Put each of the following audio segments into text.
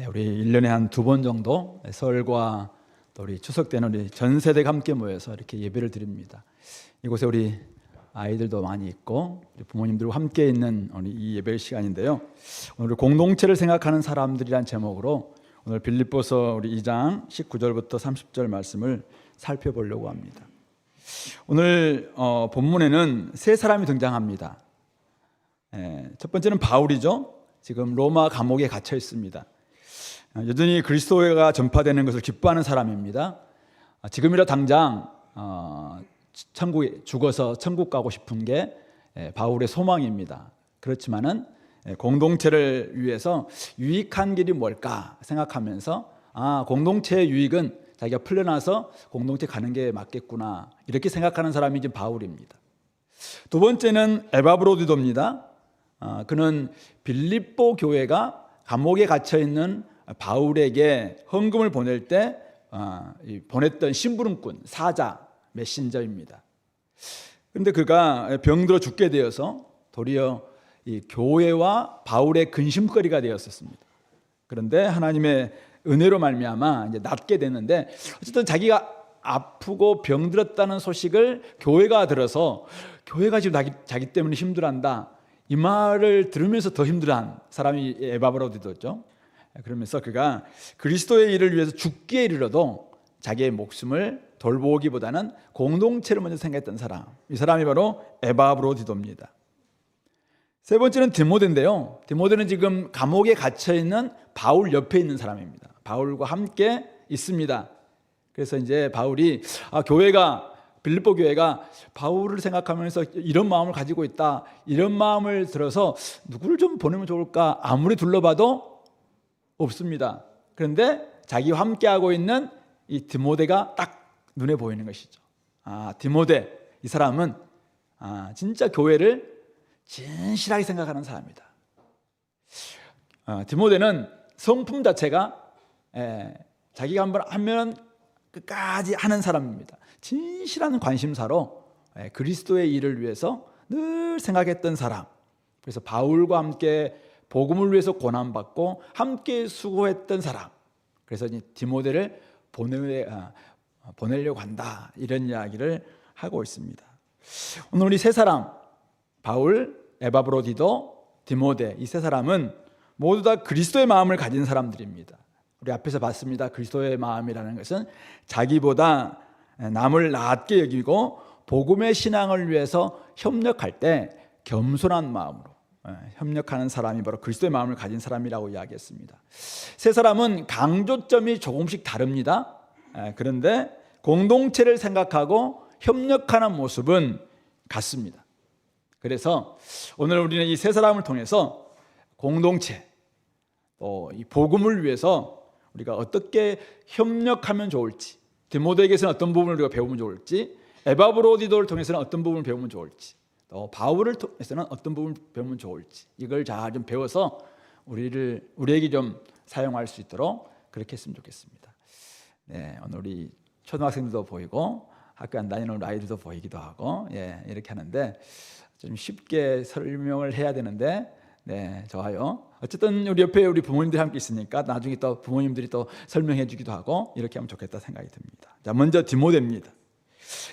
우리 1년에 한 2번 정도 설과 또 우리 추석 때는 우리 전 세대가 함께 모여서 이렇게 예배를 드립니다. 이곳에 우리 아이들도 많이 있고 부모님들과 함께 있는 우리 이 예배 시간인데요. 오늘 공동체를 생각하는 사람들이란 제목으로 오늘 빌립보서 우리 2장 19절부터 30절 말씀을 살펴보려고 합니다. 오늘 본문에는 세 사람이 등장합니다. 첫 번째는 바울이죠. 지금 로마 감옥에 갇혀 있습니다. 여전히 그리스도가 전파되는 것을 기뻐하는 사람입니다. 지금이라 당장 천국에 죽어서 천국 가고 싶은 게 바울의 소망입니다. 그렇지만은 공동체를 위해서 유익한 길이 뭘까 생각하면서 공동체의 유익은 자기가 풀려나서 공동체 가는 게 맞겠구나 이렇게 생각하는 사람이 이제 바울입니다. 두 번째는 에바브로디도입니다. 그는 빌립보 교회가 감옥에 갇혀 있는 바울에게 헌금을 보낼 때 보냈던 심부름꾼, 사자, 메신저입니다. 그런데 그가 병들어 죽게 되어서 도리어 이 교회와 바울의 근심거리가 되었었습니다. 그런데 하나님의 은혜로 말미암아 이제 낫게 됐는데, 어쨌든 자기가 아프고 병들었다는 소식을 교회가 들어서 교회가 지금 자기 때문에 힘들어한다, 이 말을 들으면서 더 힘들어한 사람이 에바브로디도죠. 그러면서 그가 그리스도의 일을 위해서 죽기에 이르러도 자기의 목숨을 돌보기보다는 공동체를 먼저 생각했던 사람, 이 사람이 바로 에바브로디도입니다. 세 번째는 디모데인데요. 디모데는 지금 감옥에 갇혀있는 바울 옆에 있는 사람입니다. 바울과 함께 있습니다. 그래서 이제 바울이 빌립보 교회가 바울을 생각하면서 이런 마음을 가지고 있다, 이런 마음을 들어서 누구를 좀 보내면 좋을까 아무리 둘러봐도 없습니다. 그런데 자기와 함께하고 있는 이 디모데가 딱 눈에 보이는 것이죠. 디모데, 이 사람은 진짜 교회를 진실하게 생각하는 사람이다. 디모데는 성품 자체가 자기가 한번 하면 끝까지 하는 사람입니다. 진실한 관심사로 그리스도의 일을 위해서 늘 생각했던 사람. 그래서 바울과 함께 복음을 위해서 고난받고 함께 수고했던 사람. 그래서 디모데를 보내려고 한다, 이런 이야기를 하고 있습니다. 오늘 우리 세 사람, 바울, 에바브로디도, 디모데, 이 세 사람은 모두 다 그리스도의 마음을 가진 사람들입니다. 우리 앞에서 봤습니다. 그리스도의 마음이라는 것은 자기보다 남을 낮게 여기고 복음의 신앙을 위해서 협력할 때 겸손한 마음으로 협력하는 사람이 바로 그리스도의 마음을 가진 사람이라고 이야기했습니다. 세 사람은 강조점이 조금씩 다릅니다. 그런데 공동체를 생각하고 협력하는 모습은 같습니다. 그래서 오늘 우리는 이 세 사람을 통해서 공동체, 또 이 복음을 위해서 우리가 어떻게 협력하면 좋을지, 디모데에게서는 어떤 부분을 우리가 배우면 좋을지, 에바브로디도를 통해서는 어떤 부분을 배우면 좋을지, 또 바울을 통해서는 어떤 부분을 배우면 좋을지, 이걸 잘 좀 배워서 우리에게 좀 사용할 수 있도록 그렇게 했으면 좋겠습니다. 오늘 우리 초등학생들도 보이고 학교 안 다니는 우리 아이들도 보이기도 하고 이렇게 하는데 좀 쉽게 설명을 해야 되는데 좋아요. 어쨌든 우리 옆에 우리 부모님들이 함께 있으니까 나중에 또 부모님들이 또 설명해 주기도 하고 이렇게 하면 좋겠다 생각이 듭니다. 자, 먼저 디모데입니다.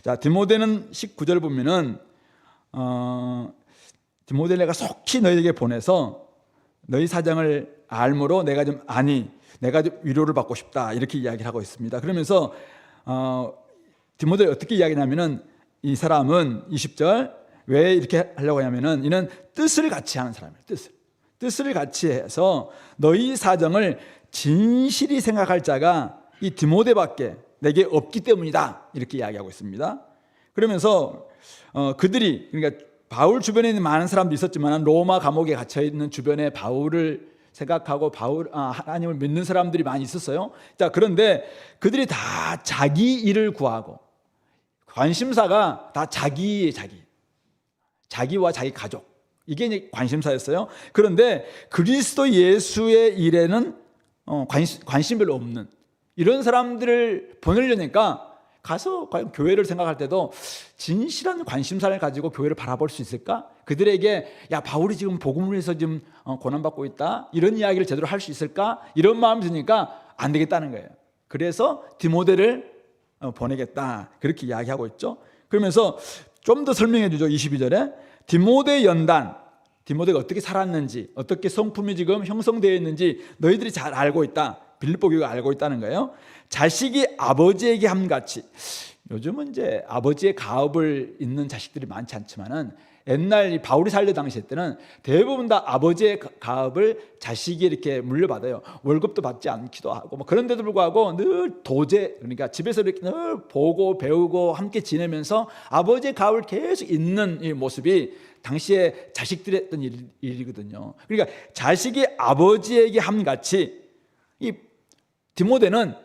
자, 디모데는 19절 보면은 디모데를 내가 속히 너희에게 보내서 너희 사정을 알므로 내가 좀 위로를 받고 싶다, 이렇게 이야기를 하고 있습니다. 그러면서 디모데를 어떻게 이야기하냐면은, 이 사람은 20절 왜 이렇게 하려고 하냐면은 이는 뜻을 같이 하는 사람이에요. 뜻을 같이 해서 너희 사정을 진실히 생각할 자가 이 디모데밖에 내게 없기 때문이다, 이렇게 이야기하고 있습니다. 그러면서 그들이, 그러니까 바울 주변에 있는 많은 사람도 있었지만 로마 감옥에 갇혀 있는 주변에 바울을 생각하고 하나님을 믿는 사람들이 많이 있었어요. 자, 그런데 그들이 다 자기 일을 구하고 관심사가 다 자기와 자기 가족, 이게 이제 관심사였어요. 그런데 그리스도 예수의 일에는 관심 별로 없는 이런 사람들을 보내려니까 가서 과연 교회를 생각할 때도 진실한 관심사를 가지고 교회를 바라볼 수 있을까? 그들에게 야 바울이 지금 복음을 위해서 지금 고난받고 있다 이런 이야기를 제대로 할 수 있을까? 이런 마음이 드니까 안 되겠다는 거예요. 그래서 디모데를 보내겠다 그렇게 이야기하고 있죠. 그러면서 좀 더 설명해 주죠. 22절에 디모데 연단, 디모데가 어떻게 살았는지, 어떻게 성품이 지금 형성되어 있는지 너희들이 잘 알고 있다. 빌립보 교회가 알고 있다는 거예요. 자식이 아버지에게 함같이, 요즘은 이제 아버지의 가업을 잇는 자식들이 많지 않지만은 옛날 이 바울이 살던 당시 때는 대부분 다 아버지의 가업을 자식이 이렇게 물려받아요. 월급도 받지 않기도 하고 뭐 그런데도 불구하고 늘 도제, 그러니까 집에서 이렇게 늘 보고 배우고 함께 지내면서 아버지의 가업을 계속 잇는 이 모습이 당시에 자식들이 했던 일이거든요. 그러니까 자식이 아버지에게 함같이 이 디모데는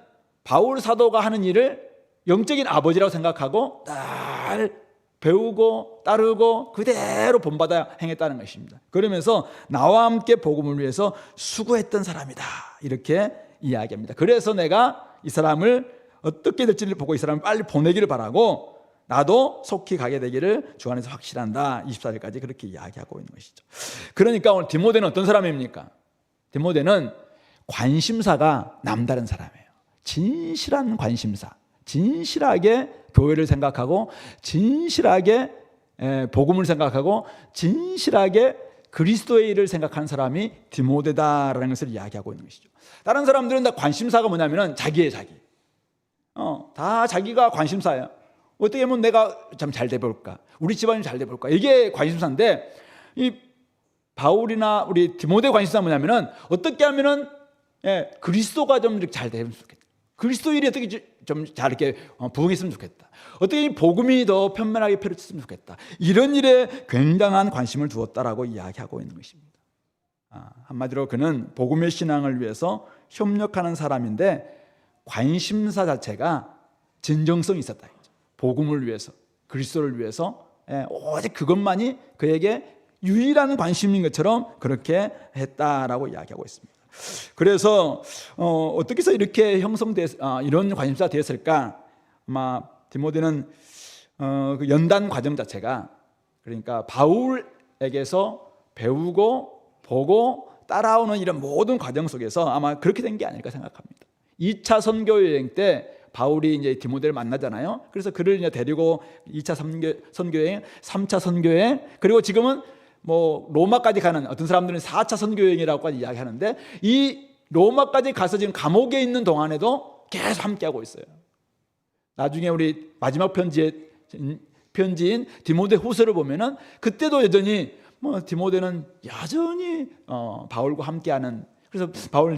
바울 사도가 하는 일을 영적인 아버지라고 생각하고 날 배우고 따르고 그대로 본받아 행했다는 것입니다. 그러면서 나와 함께 복음을 위해서 수고했던 사람이다 이렇게 이야기합니다. 그래서 내가 이 사람을 어떻게 될지를 보고 이 사람을 빨리 보내기를 바라고 나도 속히 가게 되기를 주 안에서 확신한다. 24절까지 그렇게 이야기하고 있는 것이죠. 그러니까 오늘 디모데는 어떤 사람입니까? 디모데는 관심사가 남다른 사람이에요. 진실한 관심사, 진실하게 교회를 생각하고 진실하게 복음을 생각하고 진실하게 그리스도의 일을 생각하는 사람이 디모데다라는 것을 이야기하고 있는 것이죠. 다른 사람들은 다 관심사가 뭐냐면 자기의 자기, 다 자기가 관심사예요. 어떻게 하면 내가 참 잘 돼볼까, 우리 집안이 잘 돼볼까, 이게 관심사인데 이 바울이나 우리 디모데 관심사 뭐냐면은 어떻게 하면은 그리스도가 좀 잘 되면 좋겠다. 그리스도 일이 어떻게 좀 잘 이렇게 부흥했으면 좋겠다. 어떻게 복음이 더 편면하게 펼쳐졌으면 좋겠다. 이런 일에 굉장한 관심을 두었다라고 이야기하고 있는 것입니다. 한마디로 그는 복음의 신앙을 위해서 협력하는 사람인데 관심사 자체가 진정성이 있었다. 복음을 위해서, 그리스도를 위해서 오직 그것만이 그에게 유일한 관심인 것처럼 그렇게 했다라고 이야기하고 있습니다. 그래서 어떻게 해서 이렇게 이런 관심사가 되었을까? 아마 디모데는 그 연단 과정 자체가, 그러니까 바울에게서 배우고 보고 따라오는 이런 모든 과정 속에서 아마 그렇게 된 게 아닐까 생각합니다. 2차 선교 여행 때 바울이 이제 디모데를 만나잖아요. 그래서 그를 이제 데리고 2차 선교 여행, 3차 선교 여행, 그리고 지금은 뭐 로마까지 가는, 어떤 사람들은 4차 선교 여행이라고까지 이야기하는데 이 로마까지 가서 지금 감옥에 있는 동안에도 계속 함께하고 있어요. 나중에 우리 마지막 편지인 디모데 후서를 보면은 그때도 여전히 디모데는 여전히 바울과 함께하는, 그래서 바울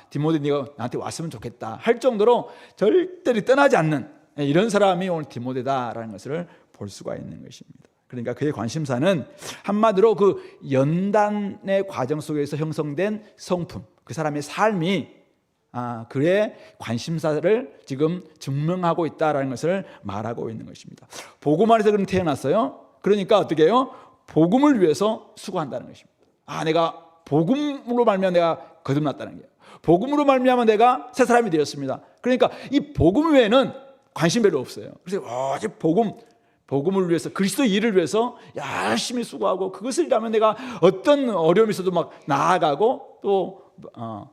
디모데 네가 나한테 왔으면 좋겠다 할 정도로 절대로 떠나지 않는 이런 사람이 오늘 디모데다라는 것을 볼 수가 있는 것입니다. 그러니까 그의 관심사는 한마디로 그 연단의 과정 속에서 형성된 성품, 그 사람의 삶이 그의 관심사를 지금 증명하고 있다라는 것을 말하고 있는 것입니다. 복음 안에서 그럼 태어났어요. 그러니까 어떻게 해요? 복음을 위해서 수고한다는 것입니다. 내가 복음으로 말미암아 내가 거듭났다는 거예요. 복음으로 말미암아 내가 새 사람이 되었습니다. 그러니까 이 복음 외에는 관심 별로 없어요. 그래서 오직 복음을 위해서, 그리스도의 일을 위해서 열심히 수고하고 그것을 위하면 내가 어떤 어려움이 있어도 막 나아가고 또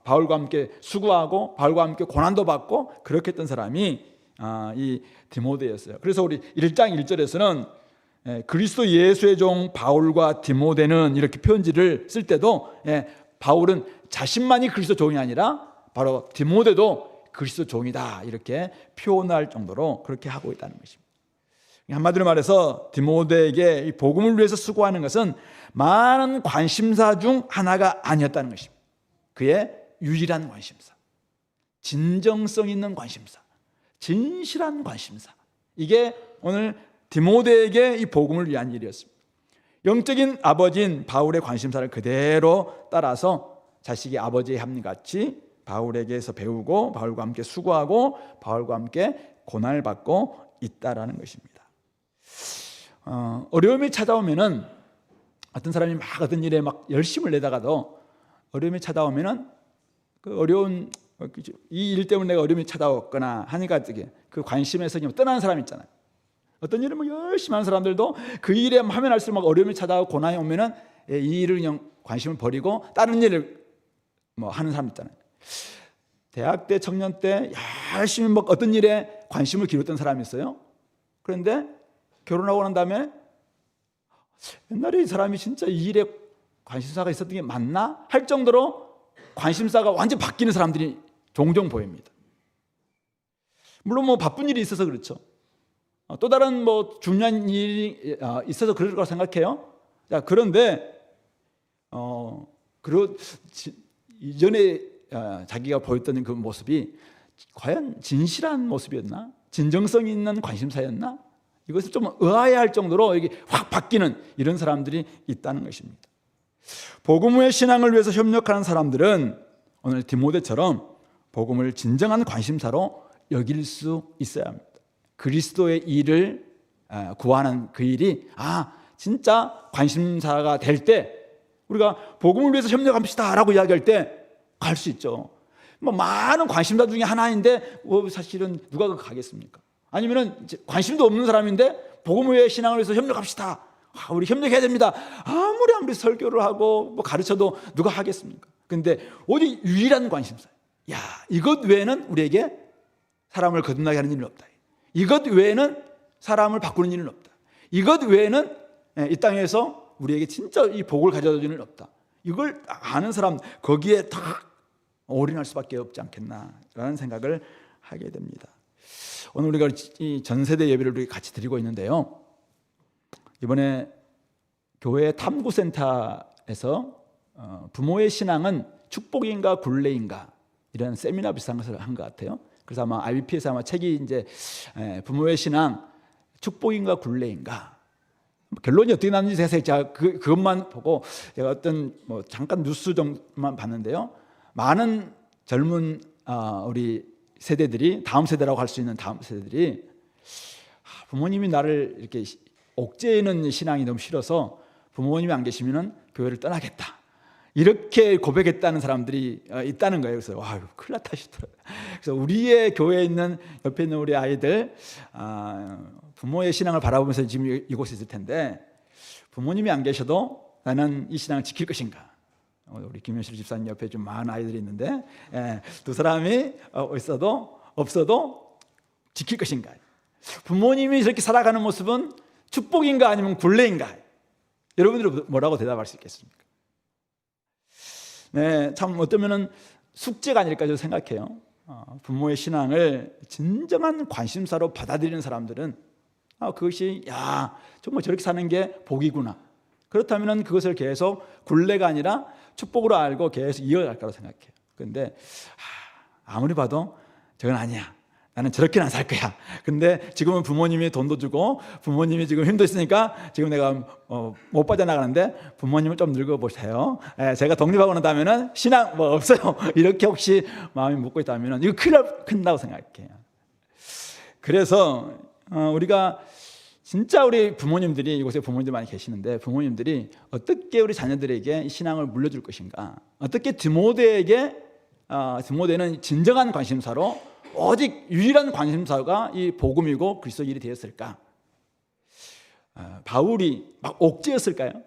바울과 함께 수고하고 바울과 함께 고난도 받고 그렇게 했던 사람이 이 디모데였어요. 그래서 우리 1장 1절에서는 그리스도 예수의 종 바울과 디모데는 이렇게 편지를 쓸 때도 바울은 자신만이 그리스도 종이 아니라 바로 디모데도 그리스도 종이다 이렇게 표현할 정도로 그렇게 하고 있다는 것입니다. 한마디로 말해서 디모데에게 이 복음을 위해서 수고하는 것은 많은 관심사 중 하나가 아니었다는 것입니다. 그의 유일한 관심사, 진정성 있는 관심사, 진실한 관심사, 이게 오늘 디모데에게 이 복음을 위한 일이었습니다. 영적인 아버지인 바울의 관심사를 그대로 따라서 자식이 아버지의 함같이 바울에게서 배우고 바울과 함께 수고하고 바울과 함께 고난을 받고 있다라는 것입니다. 어려움이 찾아오면은 어떤 사람이 막 어떤 일에 막 열심을 내다가도 어려움이 찾아오면은 그 어려운 이 일 때문에 내가 어려움이 찾아왔거나 하니까 그 관심에서 떠나는 사람 있잖아요. 어떤 일을 뭐 열심히 하는 사람들도 그 일에 하면 할수록 막 어려움이 찾아오고 고난이 오면은 이 일을 그냥 관심을 버리고 다른 일을 뭐 하는 사람 있잖아요. 대학 때, 청년 때 열심히 뭐 어떤 일에 관심을 기울였던 사람이 있어요. 그런데 결혼하고 난 다음에 옛날에 이 사람이 진짜 이 일에 관심사가 있었던 게 맞나? 할 정도로 관심사가 완전히 바뀌는 사람들이 종종 보입니다. 물론 뭐 바쁜 일이 있어서 그렇죠. 또 다른 뭐 중요한 일이 있어서 그럴 거라고 생각해요. 자, 그런데 이전에 자기가 보였던 그 모습이 과연 진실한 모습이었나? 진정성 있는 관심사였나? 이것을 좀 의아해할 정도로 이게 확 바뀌는 이런 사람들이 있다는 것입니다. 복음의 신앙을 위해서 협력하는 사람들은 오늘 디모데처럼 복음을 진정한 관심사로 여길 수 있어야 합니다. 그리스도의 일을 구하는 그 일이 진짜 관심사가 될 때 우리가 복음을 위해서 협력합시다 라고 이야기할 때 갈 수 있죠. 뭐 많은 관심사 중에 하나인데 사실은 누가 가겠습니까? 아니면은 관심도 없는 사람인데 복음의 신앙을 위해서 협력합시다. 우리 협력해야 됩니다. 아무리 설교를 하고 뭐 가르쳐도 누가 하겠습니까? 근데 오직 유일한 관심사. 이것 외에는 우리에게 사람을 거듭나게 하는 일은 없다. 이것 외에는 사람을 바꾸는 일은 없다. 이것 외에는 이 땅에서 우리에게 진짜 이 복을 가져다 주는 일은 없다. 이걸 아는 사람 거기에 다 올인할 수밖에 없지 않겠나라는 생각을 하게 됩니다. 오늘 우리가 이 전세대 예배를 같이 드리고 있는데요. 이번에 교회 탐구센터에서 부모의 신앙은 축복인가 굴레인가 이런 세미나 비슷한 것을 한 것 같아요. 그래서 아마 IBP에서 아마 책이 이제 부모의 신앙 축복인가 굴레인가 결론이 어떻게 나는지 제가 그것만 보고 제가 어떤 뭐 잠깐 뉴스 정도만 봤는데요. 많은 젊은 우리 세대들이 다음 세대라고 할 수 있는 다음 세대들이 부모님이 나를 이렇게 옥죄이는 신앙이 너무 싫어서 부모님이 안 계시면은 교회를 떠나겠다. 이렇게 고백했다는 사람들이 있다는 거예요. 그래서 큰일 났다 싶더라고요. 그래서 우리의 교회에 있는 옆에 있는 우리 아이들 부모의 신앙을 바라보면서 지금 이곳에 있을 텐데 부모님이 안 계셔도 나는 이 신앙을 지킬 것인가? 우리 김현실 집사님 옆에 좀 많은 아이들이 있는데 두 사람이 있어도 없어도 지킬 것인가? 부모님이 이렇게 살아가는 모습은 축복인가 아니면 굴레인가? 여러분들은 뭐라고 대답할 수 있겠습니까? 네, 참 어쩌면은 숙제가 아닐까 저는 생각해요. 부모의 신앙을 진정한 관심사로 받아들이는 사람들은 그것이 정말 저렇게 사는 게 복이구나. 그렇다면은 그것을 계속 굴레가 아니라 축복으로 알고 계속 이어갈 거라고 생각해요. 그런데 아무리 봐도 저건 아니야. 나는 저렇게는 안 살 거야. 근데 지금은 부모님이 돈도 주고 부모님이 지금 힘도 있으니까 지금 내가 못 빠져나가는데 부모님을 좀 늙어보세요. 제가 독립하고 난다면은 신앙 뭐 없어요. 이렇게 혹시 마음이 묵고 있다면은 이거 큰일 난다고 생각해요. 그래서 우리가 진짜 우리 부모님들이 이곳에 부모님들 많이 계시는데 부모님들이 어떻게 우리 자녀들에게 신앙을 물려줄 것인가? 어떻게 디모데는 진정한 관심사로 오직 유일한 관심사가 이 복음이고 그리스도 일이 되었을까? 바울이 막 옥죄였을까요?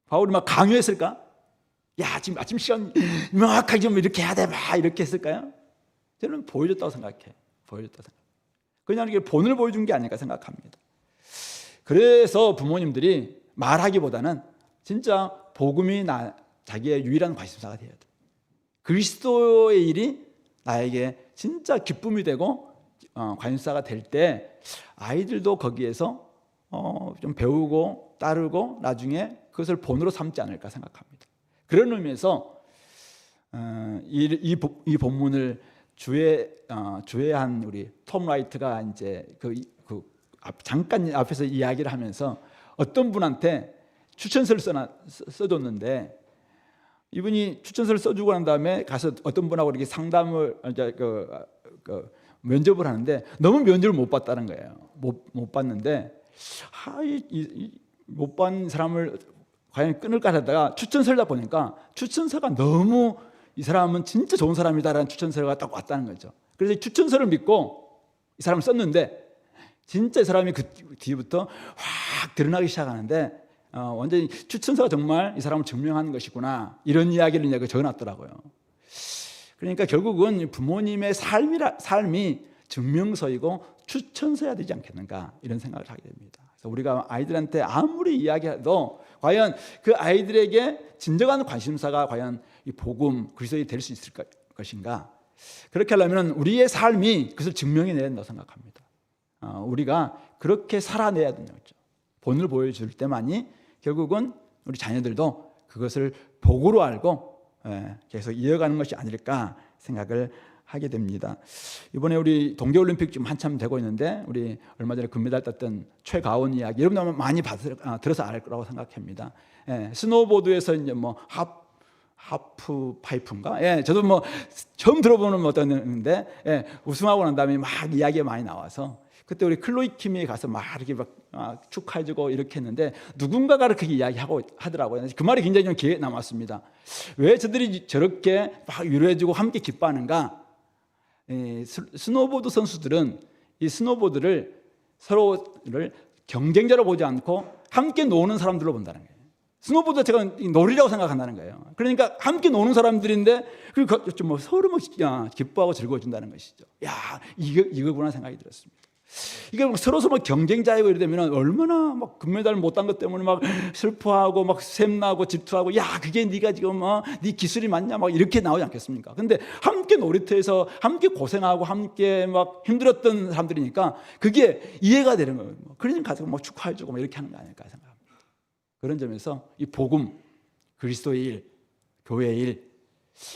바울이 막 강요했을까? 지금 아침 시간 명확하게 좀 이렇게 해야 돼, 막 이렇게 했을까요? 저는 보여줬다고 생각해. 그냥 이게 본을 보여준 게 아닐까 생각합니다. 그래서 부모님들이 말하기보다는 진짜 복음이 자기의 유일한 관심사가 되어야 돼. 그리스도의 일이 나에게 진짜 기쁨이 되고 관심사가 될 때 아이들도 거기에서 좀 배우고 따르고 나중에 그것을 본으로 삼지 않을까 생각합니다. 그런 의미에서 이 본문을 주회한 우리 톰 라이트가 이제 잠깐 앞에서 이야기를 하면서 어떤 분한테 추천서를 써줬는데 이분이 추천서를 써주고 난 다음에 가서 어떤 분하고 이렇게 상담을 면접을 하는데 너무 면접을 못 봤다는 거예요. 못 봤는데 못 본 사람을 과연 끊을까 하다가 추천서를 다 보니까 추천서가 너무 이 사람은 진짜 좋은 사람이다라는 추천서가 딱 왔다는 거죠. 그래서 이 추천서를 믿고 이 사람을 썼는데 진짜 이 사람이 그 뒤부터 확 드러나기 시작하는데 완전히 추천서가 정말 이 사람을 증명하는 것이구나 이런 이야기를 이제 적어놨더라고요. 그러니까 결국은 부모님의 삶이 증명서이고 추천서야 되지 않겠는가 이런 생각을 하게 됩니다. 그래서 우리가 아이들한테 아무리 이야기해도 과연 그 아이들에게 진정한 관심사가 과연 이 복음 그리스도인이 될 수 있을 것인가? 그렇게 하려면 우리의 삶이 그것을 증명해내야 된다고 생각합니다. 우리가 그렇게 살아내야 되는 거죠. 본을 보여줄 때만이 결국은 우리 자녀들도 그것을 복으로 알고 계속 이어가는 것이 아닐까 생각을 하게 됩니다. 이번에 우리 동계올림픽 지금 한참 되고 있는데 우리 얼마 전에 금메달 땄던 최가온 이야기 여러분 아마 많이 들어서 알 거라고 생각합니다. 스노보드에서 이제 뭐 하프 파이프인가? 저도 뭐 처음 들어보는 어떤데 우승하고 난 다음에 막 이야기가 많이 나와서 그때 우리 클로이 킴이 가서 막 이렇게 막 축하해주고 이렇게 했는데 누군가가 그렇게 이야기하고 하더라고요. 그 말이 굉장히 좀 기억에 남았습니다. 왜 저들이 저렇게 막 위로해주고 함께 기뻐하는가? 스노보드 선수들은 이 스노보드를 서로를 경쟁자로 보지 않고 함께 노는 사람들로 본다는 거예요. 스노보드 제가 놀이라고 생각한다는 거예요. 그러니까 함께 노는 사람들인데 뭐 서로 기뻐하고 즐거워진다는 것이죠. 야, 이거구나 생각이 들었습니다. 이게 서로 경쟁자이고 이러면 얼마나 막 금메달 못 딴 것 때문에 막 슬퍼하고 막 샘나고 질투하고 야 그게 네가 지금 네 기술이 맞냐 막 이렇게 나오지 않겠습니까? 근데 함께 놀이터에서 함께 고생하고 함께 막 힘들었던 사람들이니까 그게 이해가 되는 거예요. 그러니까 가서 막 축하해주고 막 이렇게 하는 거 아닐까 생각합니다. 그런 점에서 이 복음, 그리스도의 일, 교회의 일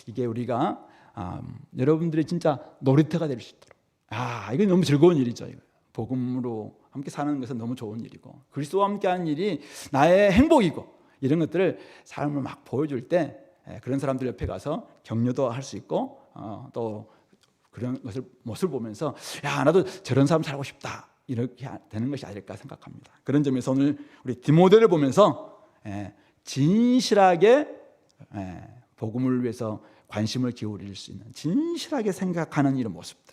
이게 우리가 여러분들이 진짜 놀이터가 될 수 있도록 이건 너무 즐거운 일이죠. 이거. 복음으로 함께 사는 것은 너무 좋은 일이고 그리스도와 함께하는 일이 나의 행복이고 이런 것들을 삶을 막 보여줄 때 그런 사람들 옆에 가서 격려도 할 수 있고 또 그런 것을 모습을 보면서 야 나도 저런 삶 살고 싶다 이렇게 되는 것이 아닐까 생각합니다. 그런 점에서 오늘 우리 디모데를 보면서 진실하게 복음을 위해서 관심을 기울일 수 있는 진실하게 생각하는 이런 모습들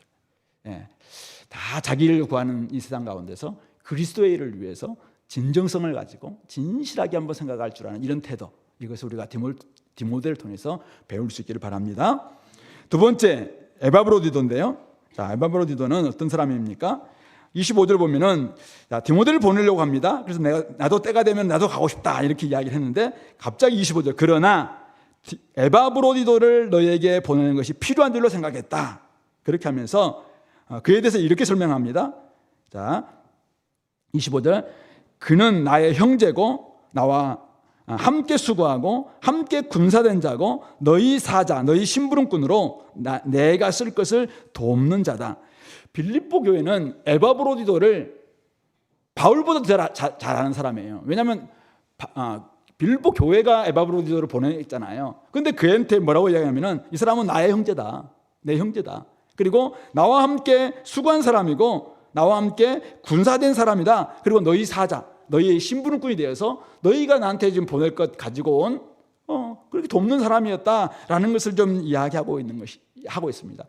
다 자기를 구하는 이 세상 가운데서 그리스도의 일을 위해서 진정성을 가지고 진실하게 한번 생각할 줄 아는 이런 태도 이것을 우리가 디모데를 통해서 배울 수 있기를 바랍니다. 두 번째 에바브로디도인데요. 자, 에바브로디도는 어떤 사람입니까? 25절 보면은 디모데를 보내려고 합니다. 그래서 나도 때가 되면 나도 가고 싶다 이렇게 이야기를 했는데 갑자기 25절 그러나 에바브로디도를 너에게 보내는 것이 필요한 줄로 생각했다. 그렇게 하면서 그에 대해서 이렇게 설명합니다. 자, 25절 그는 나의 형제고 나와 함께 수고하고 함께 군사된 자고 너희 사자 너희 심부름꾼으로 내가 쓸 것을 돕는 자다. 빌립보 교회는 에바브로디도를 바울보다 더 잘하는 사람이에요. 왜냐하면 빌립보 교회가 에바브로디도를 보냈잖아요. 그런데 그한테 뭐라고 이야기하면은 이 사람은 나의 형제다. 내 형제다. 그리고 나와 함께 수고한 사람이고 나와 함께 군사된 사람이다. 그리고 너희 사자, 너희 심부름꾼이 되어서 너희가 나한테 지금 보낼 것 가지고 온 그렇게 돕는 사람이었다라는 것을 좀 이야기하고 하고 있습니다.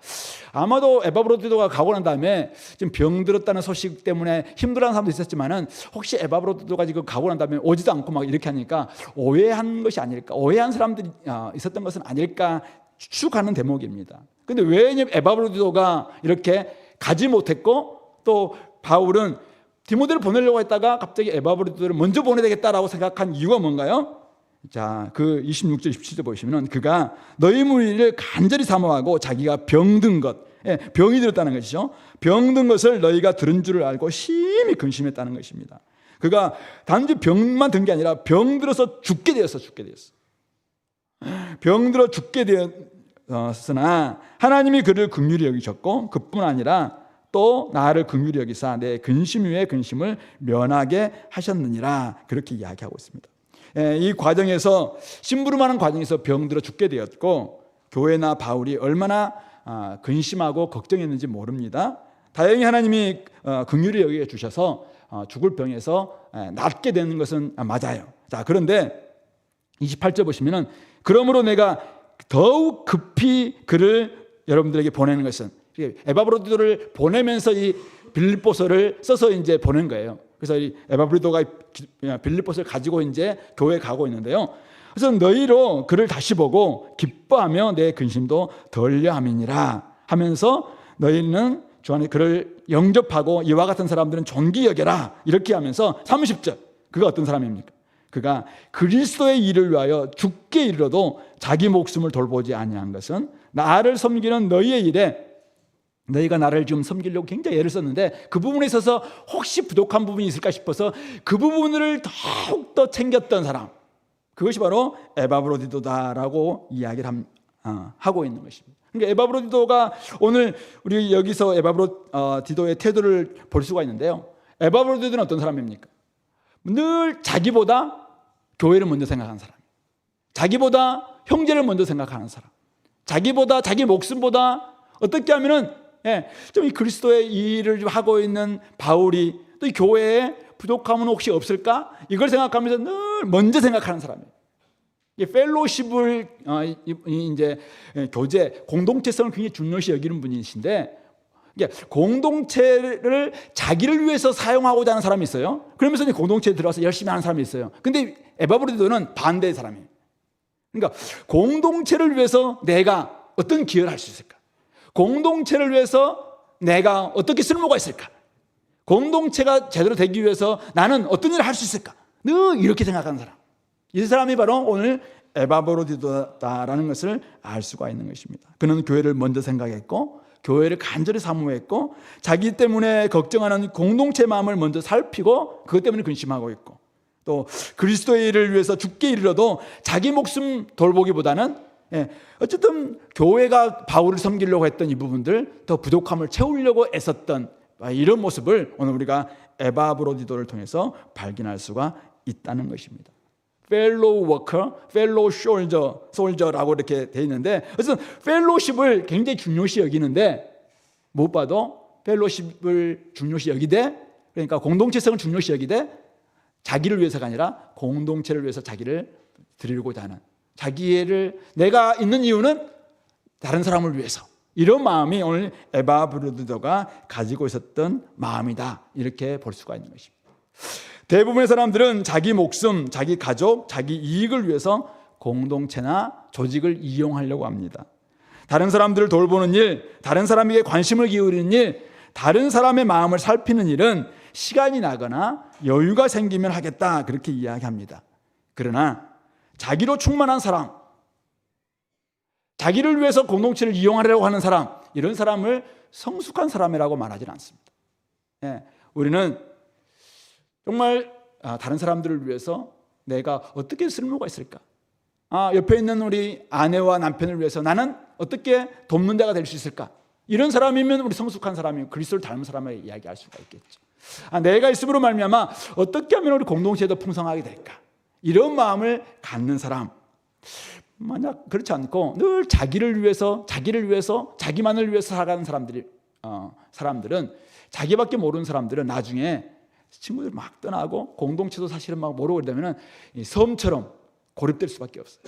아마도 에바브로디도가 가고 난 다음에 지금 병들었다는 소식 때문에 힘들어하는 사람도 있었지만은 혹시 에바브로디도가 지금 가고 난 다음에 오지도 않고 막 이렇게 하니까 오해한 것이 아닐까, 오해한 사람들이 있었던 것은 아닐까 추측하는 대목입니다. 근데 왜 에바브로디도가 이렇게 가지 못했고 또 바울은 디모데를 보내려고 했다가 갑자기 에바브로디도를 먼저 보내야 되겠다라고 생각한 이유가 뭔가요? 자, 그 26절 27절 보시면은 그가 너희 무리를 간절히 사모하고 자기가 병든 것, 병이 들었다는 것이죠. 병든 것을 너희가 들은 줄을 알고 심히 근심했다는 것입니다. 그가 단지 병만 든 게 아니라 병들어서 죽게 되었어. 병들어 죽게 되었으나 하나님이 그를 긍휼히 여기셨고 그뿐 아니라 또 나를 긍휼히 여기사 내 근심 위에 근심을 면하게 하셨느니라 그렇게 이야기하고 있습니다. 이 과정에서 심부름하는 과정에서 병들어 죽게 되었고 교회나 바울이 얼마나 근심하고 걱정했는지 모릅니다. 다행히 하나님이 긍휼히 여겨 주셔서 죽을 병에서 낫게 되는 것은 맞아요. 자, 그런데 28절 보시면은 그러므로 내가 더욱 급히 그를 여러분들에게 보내는 것은, 에바브로디도를 보내면서 이 빌립보서를 써서 이제 보낸 거예요. 그래서 이 에바브로디도가 빌립보서를 가지고 이제 교회에 가고 있는데요. 그래서 너희로 그를 다시 보고 기뻐하며 내 근심도 덜려 함이니라 하면서 너희는 주 안에 그를 영접하고 이와 같은 사람들은 존귀 여겨라 이렇게 하면서 30절, 그가 어떤 사람입니까? 그가 그리스도의 일을 위하여 죽게 이르러도 자기 목숨을 돌보지 아니한 것은 나를 섬기는 너희의 일에, 너희가 나를 지금 섬기려고 굉장히 애를 썼는데 그 부분에 있어서 혹시 부족한 부분이 있을까 싶어서 그 부분을 더욱더 챙겼던 사람, 그것이 바로 에바브로디도다라고 이야기를 하고 있는 것입니다. 그러니까 에바브로디도가 오늘 우리 여기서 에바브로디도의 태도를 볼 수가 있는데요. 에바브로디도는 어떤 사람입니까? 늘 자기보다 교회를 먼저 생각하는 사람, 자기보다 형제를 먼저 생각하는 사람, 자기보다 자기 목숨보다 어떻게 하면은 좀 이 그리스도의 일을 좀 하고 있는 바울이 또 이 교회에 부족함은 혹시 없을까? 이걸 생각하면서 늘 먼저 생각하는 사람이에요. 이 펠로십을 이제 교제 공동체성을 굉장히 중요시 여기는 분이신데, 공동체를 자기를 위해서 사용하고자 하는 사람이 있어요. 그러면서 공동체에 들어와서 열심히 하는 사람이 있어요. 근데 에바브로디도는 반대의 사람이에요. 그러니까 공동체를 위해서 내가 어떤 기여를 할 수 있을까? 공동체를 위해서 내가 어떻게 쓸모가 있을까? 공동체가 제대로 되기 위해서 나는 어떤 일을 할 수 있을까? 늘 이렇게 생각하는 사람, 이 사람이 바로 오늘 에바브로디도다라는 것을 알 수가 있는 것입니다. 그는 교회를 먼저 생각했고 교회를 간절히 사모했고 자기 때문에 걱정하는 공동체 마음을 먼저 살피고 그것 때문에 근심하고 있고, 또 그리스도의 일을 위해서 죽게 이르러도 자기 목숨 돌보기보다는 어쨌든 교회가 바울을 섬기려고 했던 이 부분들, 더 부족함을 채우려고 애썼던 이런 모습을 오늘 우리가 에바브로디도를 통해서 발견할 수가 있다는 것입니다. fellow worker, fellow soldier라고 이렇게 되어 있는데, 그래서 펠로십을 굉장히 중요시 여기는데, 무엇봐도 펠로십을 중요시 여기되, 그러니까 공동체성을 중요시 여기되 자기를 위해서가 아니라 공동체를 위해서 자기를 드리고자 하는, 자기를, 내가 있는 이유는 다른 사람을 위해서, 이런 마음이 오늘 에바브로디도가 가지고 있었던 마음이다, 이렇게 볼 수가 있는 것입니다. 대부분의 사람들은 자기 목숨, 자기 가족, 자기 이익을 위해서 공동체나 조직을 이용하려고 합니다. 다른 사람들을 돌보는 일, 다른 사람에게 관심을 기울이는 일, 다른 사람의 마음을 살피는 일은 시간이 나거나 여유가 생기면 하겠다, 그렇게 이야기합니다. 그러나 자기로 충만한 사람, 자기를 위해서 공동체를 이용하려고 하는 사람, 이런 사람을 성숙한 사람이라고 말하지는 않습니다. 우리는 정말 다른 사람들을 위해서 내가 어떻게 쓸모가 있을까? 옆에 있는 우리 아내와 남편을 위해서 나는 어떻게 돕는 자가 될 수 있을까? 이런 사람이면 우리 성숙한 사람이고 그리스도를 닮은 사람을 이야기할 수가 있겠죠. 내가 있음으로 말미암아 어떻게 하면 우리 공동체도 풍성하게 될까? 이런 마음을 갖는 사람, 만약 그렇지 않고 늘 자기를 위해서 자기만을 위해서 살아가는 사람들은, 자기밖에 모르는 사람들은 나중에 친구들 막 떠나고 공동체도 사실은 막 모르고 그러면 섬처럼 고립될 수밖에 없어요.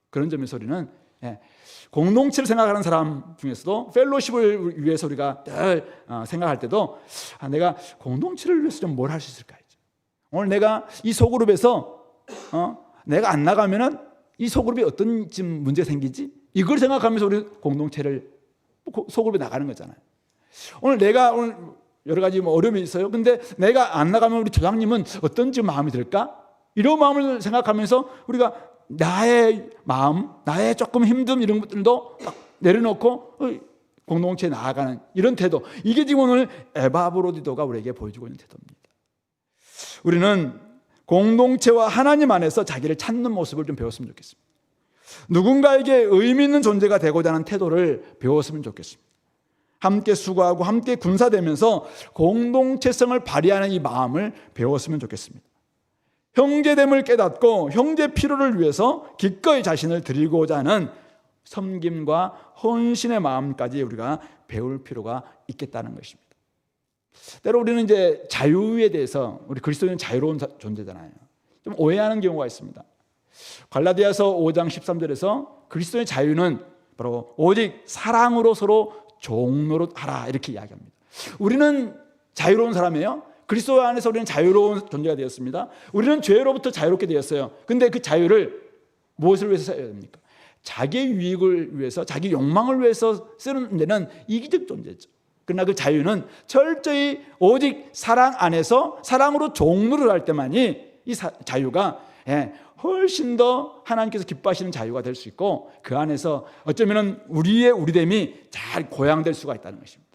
그런 점에서 우리는 공동체를 생각하는 사람 중에서도 펠로십을 위해서 우리가 늘 생각할 때도 내가 공동체를 위해서 좀 뭘 할 수 있을까? 오늘 내가 이 소그룹에서 내가 안 나가면은 이 소그룹이 어떤 지금 문제가 생기지? 이걸 생각하면서 우리 공동체를, 소그룹에 나가는 거잖아요. 오늘 내가 여러 가지 어려움이 있어요. 근데 내가 안 나가면 우리 조장님은 어떤 지금 마음이 들까? 이런 마음을 생각하면서 우리가 나의 마음, 나의 조금 힘듦 이런 것들도 딱 내려놓고 공동체에 나아가는 이런 태도, 이게 지금 오늘 에바브로디도가 우리에게 보여주고 있는 태도입니다. 우리는 공동체와 하나님 안에서 자기를 찾는 모습을 좀 배웠으면 좋겠습니다. 누군가에게 의미 있는 존재가 되고자 하는 태도를 배웠으면 좋겠습니다. 함께 수고하고 함께 군사되면서 공동체성을 발휘하는 이 마음을 배웠으면 좋겠습니다. 형제됨을 깨닫고 형제 필요를 위해서 기꺼이 자신을 드리고자 하는 섬김과 헌신의 마음까지 우리가 배울 필요가 있겠다는 것입니다. 때로 우리는 이제 자유에 대해서, 우리 그리스도인은 자유로운 존재잖아요. 좀 오해하는 경우가 있습니다. 갈라디아서 5장 13절에서 그리스도의 자유는 바로 오직 사랑으로 서로 종노릇하라 이렇게 이야기합니다. 우리는 자유로운 사람이에요. 그리스도 안에서 우리는 자유로운 존재가 되었습니다. 우리는 죄로부터 자유롭게 되었어요. 근데 그 자유를 무엇을 위해서 써야 됩니까? 자기 유익을 위해서, 자기 욕망을 위해서 쓰는 데는 이기적 존재죠. 그러나 그 자유는 철저히 오직 사랑 안에서 사랑으로 종노릇 할 때만이 이 자유가 훨씬 더 하나님께서 기뻐하시는 자유가 될 수 있고, 그 안에서 어쩌면 우리의 우리됨이 잘 고양될 수가 있다는 것입니다.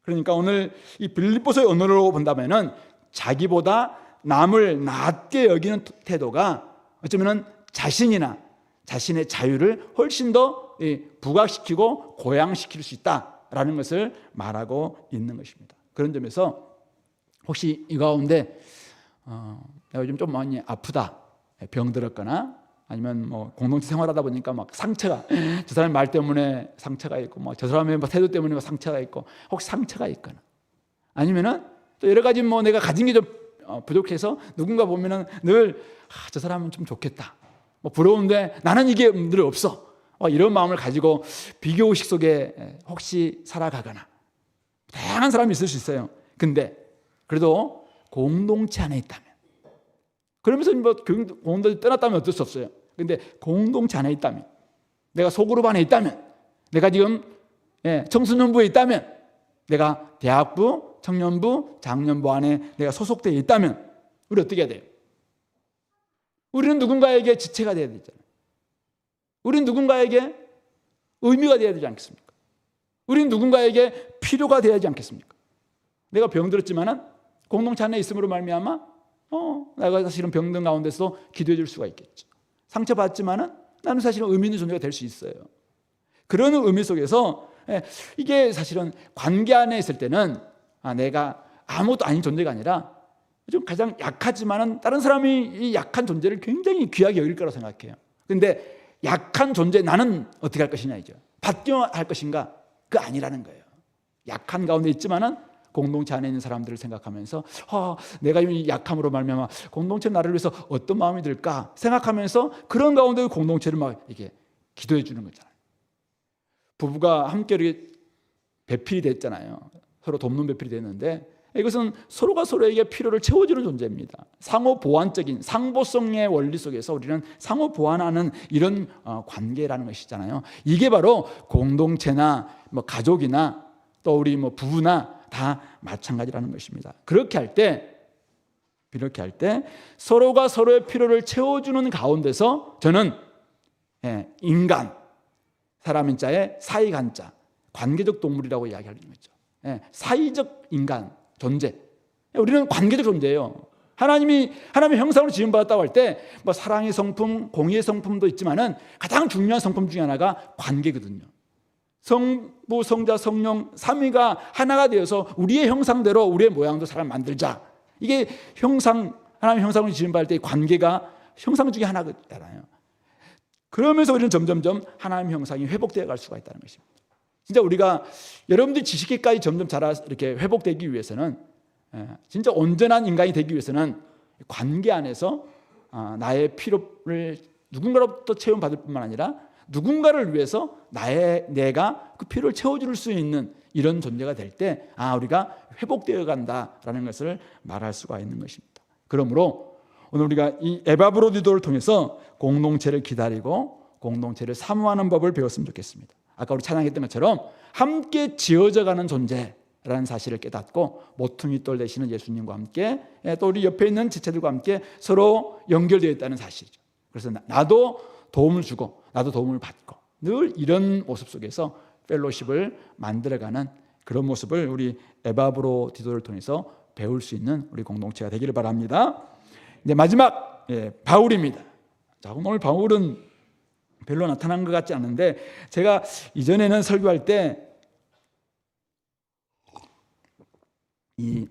그러니까 오늘 이 빌립보서의 언어로 본다면은 자기보다 남을 낮게 여기는 태도가 어쩌면 자신이나 자신의 자유를 훨씬 더 부각시키고 고양시킬 수 있다라는 것을 말하고 있는 것입니다. 그런 점에서 혹시 이 가운데 내가 요즘 좀 많이 아프다, 병들었거나 아니면 뭐 공동체 생활하다 보니까 막 상처가, 저 사람 말 때문에 상처가 있고, 뭐 저 사람의 태도 때문에 상처가 있고, 혹시 상처가 있거나 아니면은 또 여러 가지 뭐 내가 가진 게 좀 부족해서 누군가 보면은 늘 저 사람은 좀 좋겠다, 뭐 부러운데 나는 이게 늘 없어, 이런 마음을 가지고 비교의식 속에 혹시 살아가거나, 다양한 사람이 있을 수 있어요. 근데 그래도 공동체 안에 있다면, 그러면서 뭐 공동체 떠났다면 어쩔 수 없어요. 근데 공동체 안에 있다면, 내가 소그룹 안에 있다면, 내가 지금 청소년부에 있다면, 내가 대학부, 청년부, 장년부 안에 내가 소속되어 있다면 우리 어떻게 해야 돼요? 우리는 누군가에게 지체가 되어야 되잖아요. 우리는 누군가에게 의미가 되어야 되지 않겠습니까? 우리는 누군가에게 필요가 되어야 하지 않겠습니까? 내가 병들었지만은 공동체 안에 있음으로 말미암아 내가 사실은 병든 가운데서 기도해 줄 수가 있겠죠. 상처받지만은 나는 사실은 의미 있는 존재가 될 수 있어요. 그런 의미 속에서 이게 사실은 관계 안에 있을 때는 내가 아무것도 아닌 존재가 아니라 좀 가장 약하지만은 다른 사람이 이 약한 존재를 굉장히 귀하게 여길 거라고 생각해요. 근데 약한 존재 나는 어떻게 할 것이냐이죠. 받기만 할 것인가? 그 아니라는 거예요. 약한 가운데 있지만은 공동체 안에 있는 사람들을 생각하면서 내가 이 약함으로 말미암아 공동체 나를 위해서 어떤 마음이 들까 생각하면서 그런 가운데 공동체를 막 이렇게 기도해 주는 거잖아요. 부부가 함께 이렇게 배필이 됐잖아요. 서로 돕는 배필이 됐는데, 이것은 서로가 서로에게 필요를 채워주는 존재입니다. 상호 보완적인 상보성의 원리 속에서 우리는 상호 보완하는 이런 관계라는 것이잖아요. 이게 바로 공동체나 뭐 가족이나 또 우리 뭐 부부나 다 마찬가지라는 것입니다. 그렇게 할 때 서로가 서로의 필요를 채워주는 가운데서 저는 인간, 사람인 자의 사이간자, 관계적 동물이라고 이야기하는 거죠. 사이적 인간 존재. 우리는 관계적 존재예요. 하나님의 형상으로 지음받았다고 할 때 뭐 사랑의 성품, 공의의 성품도 있지만은 가장 중요한 성품 중에 하나가 관계거든요. 성부, 성자, 성령 삼위가 하나가 되어서 우리의 형상대로 우리의 모양도 사람 만들자. 이게 하나님의 형상으로 지음받을 때 관계가 형상 중에 하나잖아요. 그러면서 우리는 점점점 하나님의 형상이 회복되어 갈 수가 있다는 것입니다. 진짜 우리가 여러분들이 지식계까지 점점 이렇게 회복되기 위해서는, 진짜 온전한 인간이 되기 위해서는 관계 안에서 나의 필요를 누군가로부터 채움받을 뿐만 아니라 누군가를 위해서 내가 그 필요를 채워줄 수 있는 이런 존재가 될 때 우리가 회복되어 간다라는 것을 말할 수가 있는 것입니다. 그러므로 오늘 우리가 이 에바브로디도를 통해서 공동체를 기다리고 공동체를 사모하는 법을 배웠으면 좋겠습니다. 아까 우리 찬양했던 것처럼 함께 지어져가는 존재라는 사실을 깨닫고 모퉁이 돌 되시는 예수님과 함께 또 우리 옆에 있는 지체들과 함께 서로 연결되어 있다는 사실이죠. 그래서 나도 도움을 주고 나도 도움을 받고 늘 이런 모습 속에서 펠로십을 만들어가는 그런 모습을 우리 에바브로디도를 통해서 배울 수 있는 우리 공동체가 되기를 바랍니다. 이제 마지막 바울입니다. 자, 오늘 바울은 별로 나타난 것 같지 않은데, 제가 이전에는 설교할 때 이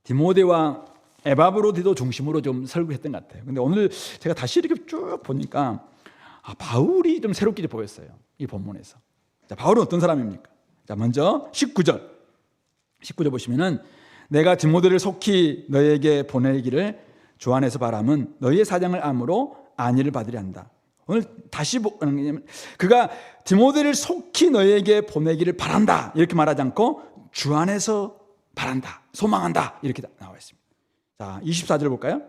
디모데와 에바브로디도 중심으로 좀 설교했던 것 같아요. 근데 오늘 제가 다시 이렇게 쭉 보니까 바울이 좀 새롭게 보였어요. 이 본문에서. 자, 바울은 어떤 사람입니까? 자, 먼저 19절 보시면은 내가 디모데를 속히 너에게 보내기를 주 안에서 바람은 너희의 사정을 암으로 안위를 받으려 한다. 오늘 다시 그가 디모데를 속히 너에게 보내기를 바란다 이렇게 말하지 않고 주 안에서 바란다, 소망한다 이렇게 나와 있습니다. 자, 24절 볼까요?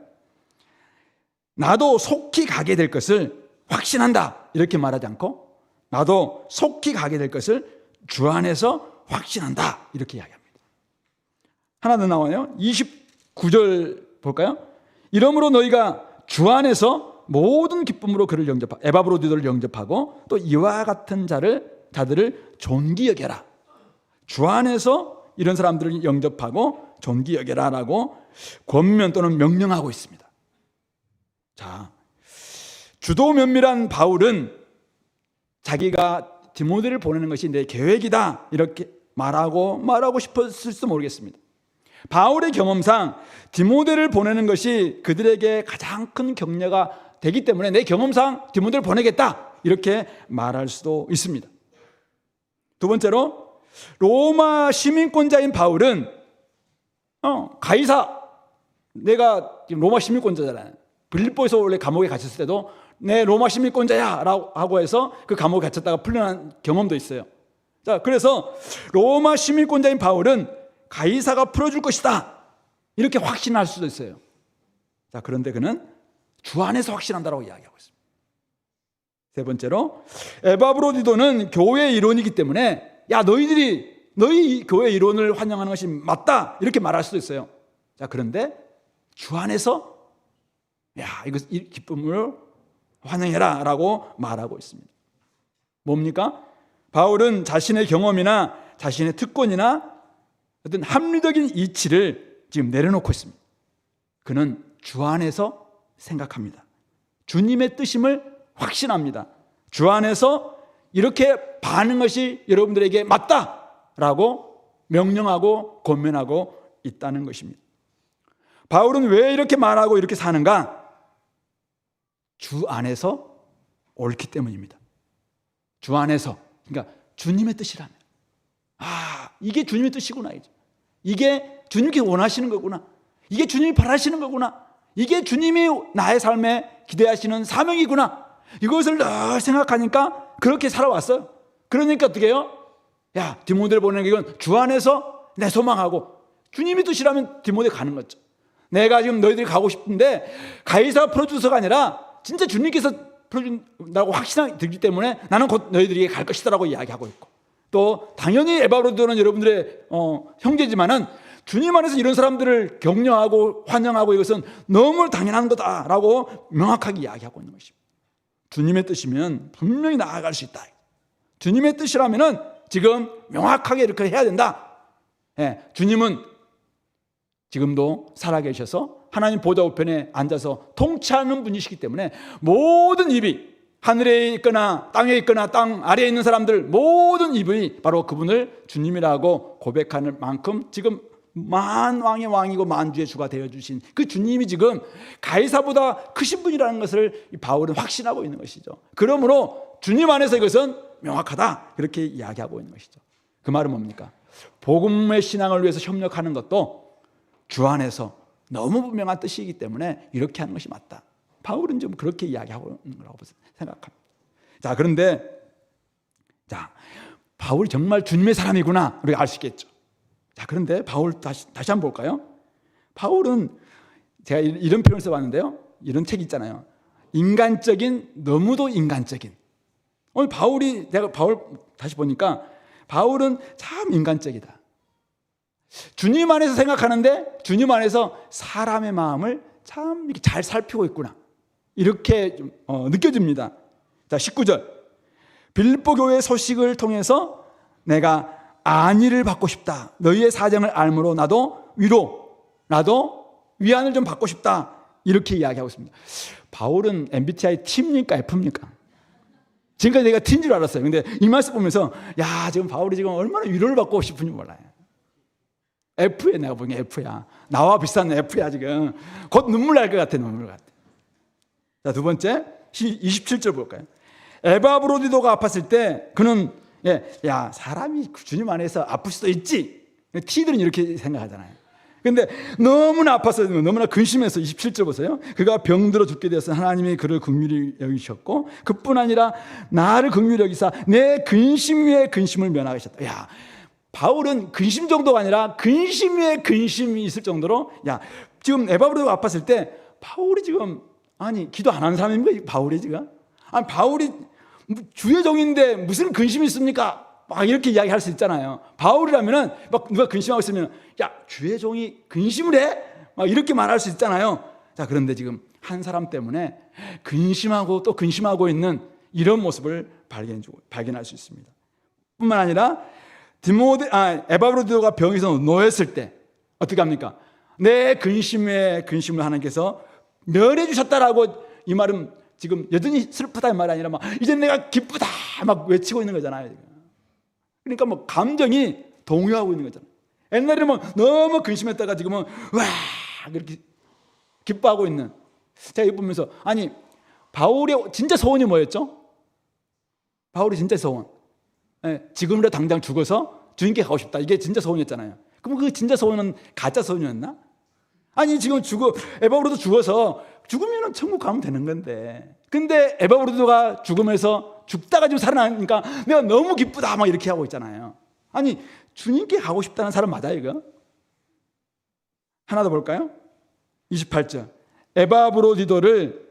나도 속히 가게 될 것을 확신한다 이렇게 말하지 않고 나도 속히 가게 될 것을 주 안에서 확신한다 이렇게 이야기합니다. 하나 더 나와요. 29절 볼까요? 이러므로 너희가 주 안에서 모든 기쁨으로 그를 영접하고 에바브로디도를 영접하고 또 이와 같은 자들을 존귀 여겨라. 주 안에서 이런 사람들을 영접하고 존귀 여겨라라고 권면 또는 명령하고 있습니다. 자, 주도 면밀한 바울은 자기가 디모데를 보내는 것이 내 계획이다 이렇게 말하고 싶었을지도 모르겠습니다. 바울의 경험상 디모데를 보내는 것이 그들에게 가장 큰 격려가 되기 때문에 내 경험상 디모데를 보내겠다 이렇게 말할 수도 있습니다. 두 번째로 로마 시민권자인 바울은 가이사, 내가 지금 로마 시민권자잖아요. 빌립보에서 원래 감옥에 갇혔을 때도 내 로마 시민권자야 라고 하고 해서 그 감옥에 갇혔다가 풀려난 경험도 있어요. 자, 그래서 로마 시민권자인 바울은 가이사가 풀어줄 것이다 이렇게 확신할 수도 있어요. 자, 그런데 그는 주 안에서 확신한다라고 이야기하고 있습니다. 세 번째로 에바브로디도는 교회의 일원이기 때문에 야, 너희 교회 이론을 환영하는 것이 맞다 이렇게 말할 수도 있어요. 자, 그런데 주 안에서 이 기쁨을 환영해라 라고 말하고 있습니다. 뭡니까? 바울은 자신의 경험이나 자신의 특권이나 어떤 합리적인 이치를 지금 내려놓고 있습니다. 그는 주 안에서 생각합니다. 주님의 뜻임을 확신합니다. 주 안에서 이렇게 반응하는 것이 여러분들에게 맞다라고 명령하고 권면하고 있다는 것입니다. 바울은 왜 이렇게 말하고 이렇게 사는가? 주 안에서 옳기 때문입니다. 주 안에서, 그러니까 주님의 뜻이라면 이게 주님의 뜻이구나, 이게 주님께 원하시는 거구나, 이게 주님이 바라시는 거구나, 이게 주님이 나의 삶에 기대하시는 사명이구나, 이것을 늘 생각하니까 그렇게 살아왔어요. 그러니까 어떻게 해요? 야, 디모데를 보내는 게 이건 주 안에서 내 소망하고 주님의 뜻이라면 디모데 가는 거죠. 내가 지금 너희들이 가고 싶은데 가이사가 풀어주서가 아니라 진짜 주님께서 풀어준다고 확신이 들기 때문에 나는 곧 너희들에게 갈 것이다라고 이야기하고 있고, 또 당연히 에바브로디도는 여러분들의 형제지만은 주님 안에서 이런 사람들을 격려하고 환영하고 이것은 너무 당연한 거다라고 명확하게 이야기하고 있는 것입니다. 주님의 뜻이면 분명히 나아갈 수 있다. 주님의 뜻이라면은 지금 명확하게 이렇게 해야 된다. 주님은 지금도 살아계셔서 하나님 보좌 우편에 앉아서 통치하는 분이시기 때문에 모든 입이, 하늘에 있거나 땅에 있거나 땅 아래에 있는 사람들 모든 입이 바로 그분을 주님이라고 고백하는 만큼 지금 만왕의 왕이고 만주의 주가 되어주신 그 주님이 지금 가이사보다 크신 분이라는 것을 바울은 확신하고 있는 것이죠. 그러므로 주님 안에서 이것은 명확하다 이렇게 이야기하고 있는 것이죠. 그 말은 뭡니까? 복음의 신앙을 위해서 협력하는 것도 주 안에서 너무 분명한 뜻이기 때문에 이렇게 하는 것이 맞다. 바울은 좀 그렇게 이야기하고 있는 거라고 생각합니다. 자, 그런데 바울이 정말 주님의 사람이구나 우리가 알 수 있겠죠. 자, 그런데 바울 다시 한번 볼까요? 바울은 제가 이런 표현을 써봤는데요. 이런 책 있잖아요. 인간적인, 너무도 인간적인. 오늘 내가 바울 다시 보니까 바울은 참 인간적이다. 주님 안에서 생각하는데 주님 안에서 사람의 마음을 참 이렇게 잘 살피고 있구나. 이렇게 좀 느껴집니다. 자, 19절. 빌립보 교회 소식을 통해서 내가 안위를 받고 싶다. 너희의 사정을 알므로 나도 위안을 좀 받고 싶다. 이렇게 이야기하고 있습니다. 바울은 MBTI T입니까 F입니까? 지금까지 내가 T인 줄 알았어요. 근데 이 말씀 보면서 지금 바울이 지금 얼마나 위로를 받고 싶은지 몰라요. F에 내가 보기엔 F야. 나와 비슷한 F야 지금. 곧 눈물 날 것 같아. 자, 두 번째 27절 볼까요? 에바브로디도가 아팠을 때 그는 사람이 주님 안에서 아플 수도 있지. T들은 이렇게 생각하잖아요. 근데 너무나 아팠어요. 너무나 근심해서 27절 보세요. 그가 병들어 죽게 되어서 하나님이 그를 긍휼히 여기셨고 그뿐 아니라 나를 긍휼히 여기사 내 근심 위에 근심을 면하셨다. 야, 바울은 근심 정도가 아니라 근심 위에 근심이 있을 정도로, 야, 지금 에바브로가 아팠을 때 바울이 지금 아니 기도 안 하는 사람입니까? 바울이 지금? 아니 바울이 주의 종인데 무슨 근심이 있습니까? 막 이렇게 이야기할 수 있잖아요. 바울이라면은 막 누가 근심하고 있으면 야, 주의 종이 근심을 해? 막 이렇게 말할 수 있잖아요. 자, 그런데 지금 한 사람 때문에 근심하고 또 근심하고 있는 이런 모습을 발견할 수 있습니다. 뿐만 아니라 에바브로디도가 병에서 놓였을 때 어떻게 합니까? 내 근심에 근심을 하나님께서 면해 주셨다라고, 이 말은 지금 여전히 슬프다 이 말이 아니라 막 이제 내가 기쁘다 막 외치고 있는 거잖아요. 그러니까 뭐 감정이 동요하고 있는 거잖아요. 옛날에는 뭐 너무 근심했다가 지금은 와 그렇게 기뻐하고 있는. 제가 이거 보면서 아니 바울의 진짜 소원이 뭐였죠? 바울이 진짜 소원, 지금이라도 당장 죽어서 주님께 가고 싶다, 이게 진짜 소원이었잖아요. 그럼 그 진짜 소원은 가짜 소원이었나? 아니 지금 에바브로도 죽어서 죽으면 천국 가면 되는 건데, 근데 에바브로도가 죽으면서 죽다가 지금 살아나니까 내가 너무 기쁘다 막 이렇게 하고 있잖아요. 아니 주님께 가고 싶다는 사람 맞아요 이거? 하나 더 볼까요? 28절 에바브로디도를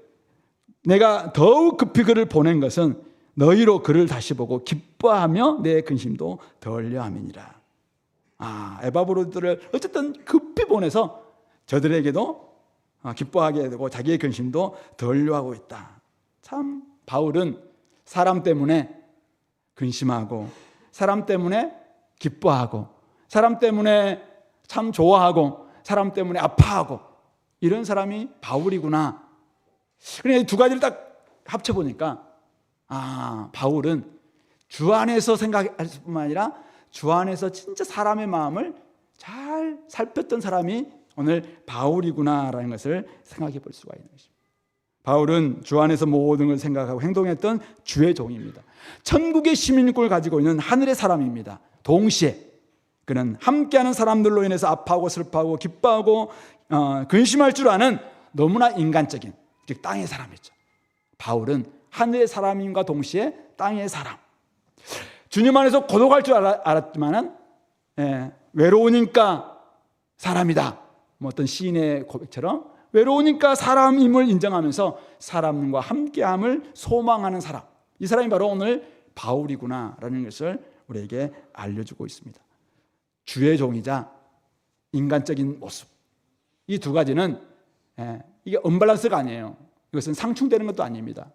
내가 더욱 급히 그를 보낸 것은 너희로 그를 다시 보고 기뻐하며 내 근심도 덜려 함이니라. 에바브로디도를 어쨌든 급히 보내서 저들에게도 기뻐하게 되고 자기의 근심도 덜려하고 있다. 참 바울은 사람 때문에 근심하고 사람 때문에 기뻐하고 사람 때문에 참 좋아하고 사람 때문에 아파하고 이런 사람이 바울이구나. 그러니까 이 두 가지를 딱 합쳐보니까 바울은 주 안에서 생각할 뿐만 아니라 주 안에서 진짜 사람의 마음을 잘 살폈던 사람이 오늘 바울이구나라는 것을 생각해 볼 수가 있는 것입니다. 바울은 주 안에서 모든 걸 생각하고 행동했던 주의 종입니다. 천국의 시민권을 가지고 있는 하늘의 사람입니다. 동시에 그는 함께하는 사람들로 인해서 아파하고 슬퍼하고 기뻐하고 근심할 줄 아는 너무나 인간적인, 즉 땅의 사람이죠. 바울은 하늘의 사람임과 동시에 땅의 사람. 주님 안에서 고독할 줄 알았지만은 외로우니까 사람이다. 뭐 어떤 시인의 고백처럼 외로우니까 사람임을 인정하면서 사람과 함께함을 소망하는 사람. 이 사람이 바로 오늘 바울이구나라는 것을 우리에게 알려주고 있습니다. 주의 종이자 인간적인 모습. 이 두 가지는 이게 언밸런스가 아니에요. 이것은 상충되는 것도 아닙니다.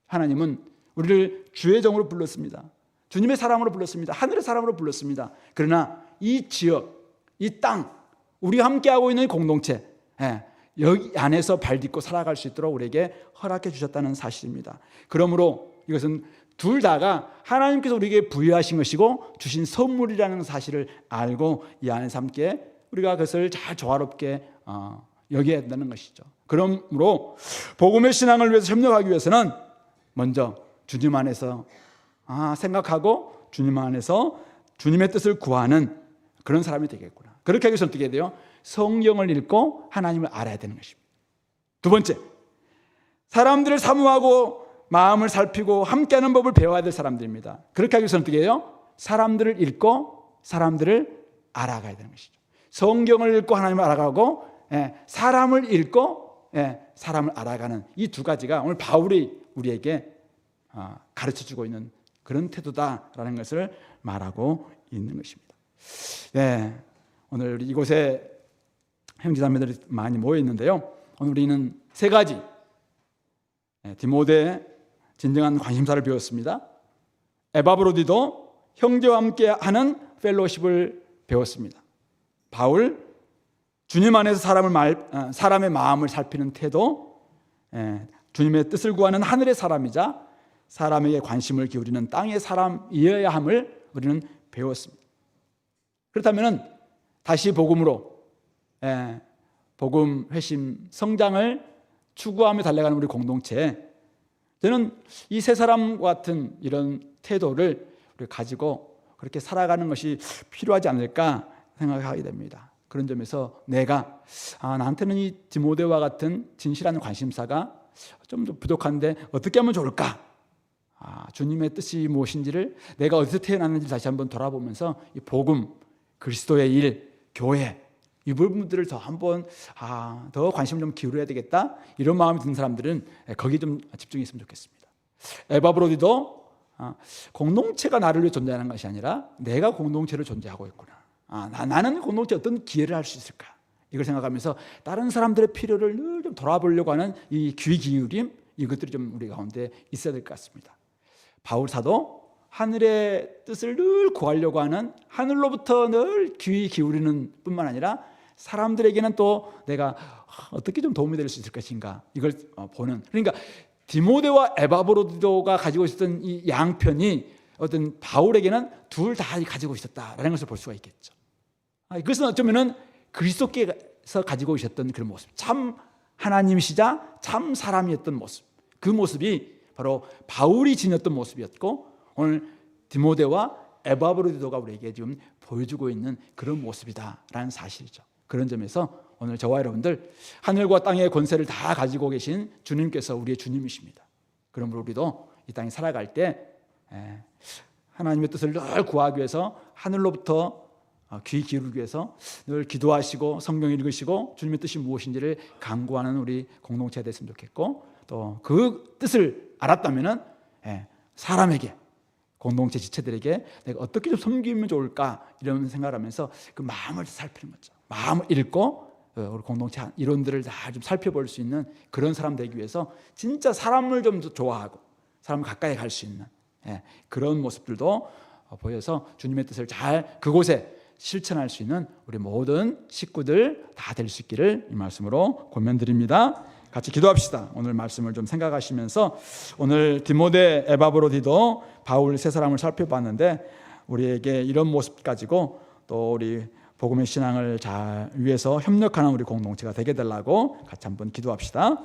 하나님은 우리를 주의 종으로 불렀습니다. 주님의 사람으로 불렀습니다. 하늘의 사람으로 불렀습니다. 그러나 이 지역, 이 땅, 우리가 함께하고 있는 공동체, 여기 안에서 발딛고 살아갈 수 있도록 우리에게 허락해 주셨다는 사실입니다. 그러므로 이것은 둘 다가 하나님께서 우리에게 부여하신 것이고 주신 선물이라는 사실을 알고 이 안에서 함께 우리가 그것을 잘 조화롭게 여겨야 된다는 것이죠. 그러므로 복음의 신앙을 위해서 협력하기 위해서는 먼저 주님 안에서 생각하고 주님 안에서 주님의 뜻을 구하는 그런 사람이 되겠구나. 그렇게 하기 위해서 어떻게 해야 돼요? 성경을 읽고 하나님을 알아야 되는 것입니다. 두 번째, 사람들을 사모하고 마음을 살피고 함께하는 법을 배워야 될 사람들입니다. 그렇게 하기 위해서 어떻게 해요? 사람들을 읽고 사람들을 알아가야 되는 것이죠. 성경을 읽고 하나님을 알아가고 사람을 읽고 사람을 알아가는 이 두 가지가 오늘 바울이 우리에게 가르쳐주고 있는 그런 태도다라는 것을 말하고 있는 것입니다. 오늘 이곳에 형제자매들이 많이 모여 있는데요. 오늘 우리는 세 가지 디모데의 진정한 관심사를 배웠습니다. 에바브로디도 형제와 함께하는 펠로십을 배웠습니다. 바울, 주님 안에서 사람의 마음을 살피는 태도, 주님의 뜻을 구하는 하늘의 사람이자 사람에게 관심을 기울이는 땅의 사람이어야 함을 우리는 배웠습니다. 그렇다면 다시 복음으로 복음 회심 성장을 추구하며 달려가는 우리 공동체, 저는 이 세 사람과 같은 이런 태도를 우리 가지고 그렇게 살아가는 것이 필요하지 않을까 생각하게 됩니다. 그런 점에서 내가 나한테는 이 디모데와 같은 진실한 관심사가 좀 더 부족한데 어떻게 하면 좋을까? 주님의 뜻이 무엇인지를 내가 어디서 태어났는지 다시 한번 돌아보면서 이 복음, 그리스도의 일, 교회 이 부분들을 더 한번 더 관심을 좀 기울여야 되겠다 이런 마음이 드는 사람들은 거기에 좀 집중했으면 좋겠습니다. 에바브로디도 공동체가 나를 위해 존재하는 것이 아니라 내가 공동체를 존재하고 있구나. 나는 공동체 어떤 기회를 할 수 있을까? 이걸 생각하면서 다른 사람들의 필요를 늘 좀 돌아보려고 하는 이 귀 기울임 이것들이 좀 우리 가운데 있어야 될 것 같습니다. 바울 사도 하늘의 뜻을 늘 구하려고 하는 하늘로부터 늘 귀 기울이는 뿐만 아니라 사람들에게는 또 내가 어떻게 좀 도움이 될 수 있을 것인가 이걸 보는 그러니까 디모데와 에바브로디도가 가지고 있었던 이 양편이 어떤 바울에게는 둘 다 가지고 있었다라는 것을 볼 수가 있겠죠. 이것은 어쩌면은 그리스도께서 가지고 계셨던 그런 모습, 참 하나님이시자 참 사람이었던 모습, 그 모습이 바로 바울이 지녔던 모습이었고 오늘 디모데와 에바브로디도가 우리에게 지금 보여주고 있는 그런 모습이다라는 사실이죠. 그런 점에서 오늘 저와 여러분들 하늘과 땅의 권세를 다 가지고 계신 주님께서 우리의 주님이십니다. 그러므로 우리도 이 땅에 살아갈 때 하나님의 뜻을 늘 구하기 위해서 하늘로부터 귀 기울이기 위해서 늘 기도하시고 성경 읽으시고 주님의 뜻이 무엇인지를 간구하는 우리 공동체가 됐으면 좋겠고 또 그 뜻을 알았다면 사람에게 공동체 지체들에게 내가 어떻게 좀 섬기면 좋을까 이런 생각을 하면서 그 마음을 살피는 거죠. 마음을 읽고 우리 공동체 이론들을 다 좀 살펴볼 수 있는 그런 사람 되기 위해서 진짜 사람을 좀 좋아하고 사람 가까이 갈 수 있는 그런 모습들도 보여서 주님의 뜻을 잘 그곳에 실천할 수 있는 우리 모든 식구들 다 될 수 있기를 이 말씀으로 권면드립니다. 같이 기도합시다. 오늘 말씀을 좀 생각하시면서 오늘 디모데, 에바브로디도 바울 세 사람을 살펴봤는데 우리에게 이런 모습 가지고 또 우리 복음의 신앙을 잘 위해서 협력하는 우리 공동체가 되게 되려고 같이 한번 기도합시다.